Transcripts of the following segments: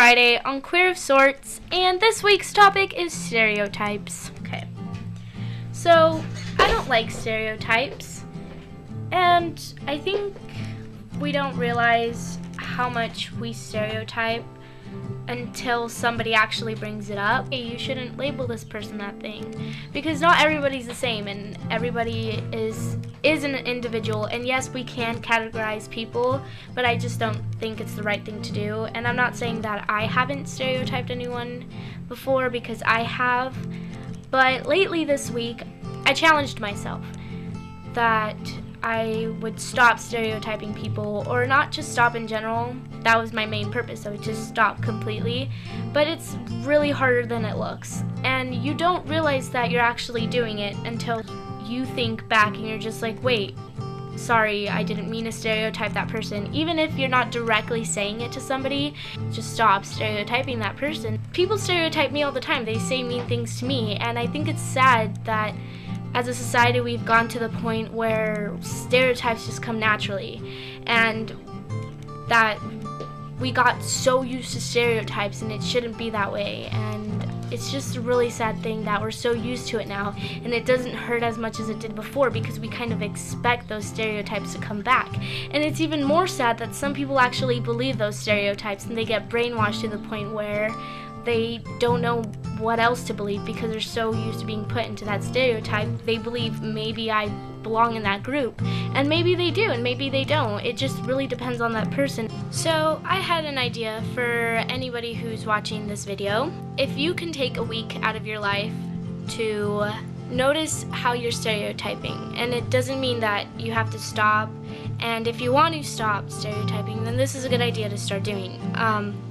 Friday on Queer of Sorts, and this week's topic is stereotypes. Okay, so I don't like stereotypes, and I think we don't realize how much we stereotype until somebody actually brings it up. Hey, you shouldn't label this person that thing, because not everybody's the same, and everybody is an individual. And yes, we can categorize people, but I just don't think it's the right thing to do. And I'm not saying that I haven't stereotyped anyone before, because I have, but lately this week I challenged myself that I would stop stereotyping people, or not just stop in general. That was my main purpose. I would just stop completely. But it's really harder than it looks. And you don't realize that you're actually doing it until you think back and you're just like, wait, sorry, I didn't mean to stereotype that person. Even if you're not directly saying it to somebody, just stop stereotyping that person. People stereotype me all the time. They say mean things to me, and I think it's sad that as a society we've gone to the point where stereotypes just come naturally, and that we got so used to stereotypes, and it shouldn't be that way. And it's just a really sad thing that we're so used to it now, and it doesn't hurt as much as it did before, because we kind of expect those stereotypes to come back. And it's even more sad that some people actually believe those stereotypes, and they get brainwashed to the point where they don't know what else to believe, because they're so used to being put into that stereotype. They believe maybe I belong in that group, and maybe they do, and maybe they don't. It just really depends on that person. So I had an idea for anybody who's watching this video. If you can take a week out of your life to notice how you're stereotyping, and it doesn't mean that you have to stop, and if you want to stop stereotyping, then this is a good idea to start doing.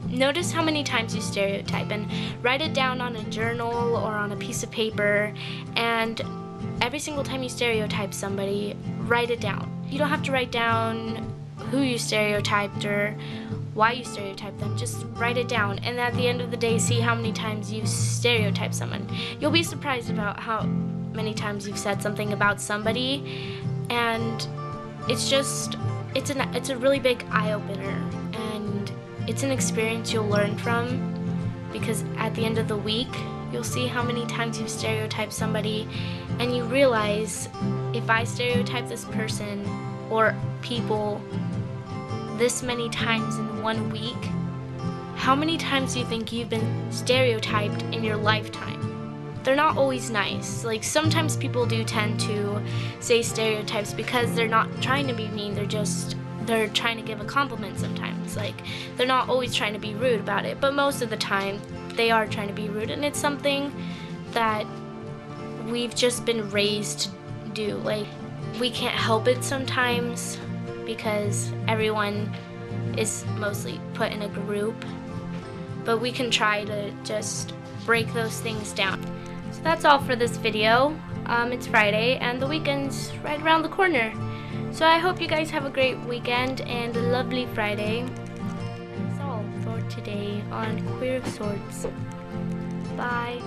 Notice how many times you stereotype, and write it down on a journal or on a piece of paper, and every single time you stereotype somebody, write it down. You don't have to write down who you stereotyped or why you stereotyped them. Just write it down, and at the end of the day, see how many times you stereotype someone. You'll be surprised about how many times you've said something about somebody, and it's a really big eye-opener, and it's an experience you'll learn from, because at the end of the week, you'll see how many times you've stereotyped somebody, and you realize, if I stereotype this person or people this many times in 1 week, how many times do you think you've been stereotyped in your lifetime? They're not always nice. Like, sometimes people do tend to say stereotypes because they're not trying to be mean, they're trying to give a compliment sometimes. Like, they're not always trying to be rude about it, but most of the time they are trying to be rude, and it's something that we've just been raised to do. Like, we can't help it sometimes, because everyone is mostly put in a group, but we can try to just break those things down. So that's all for this video. It's Friday, and the weekend's right around the corner. So I hope you guys have a great weekend and a lovely Friday. That's all for today on Queer of Sorts. Bye.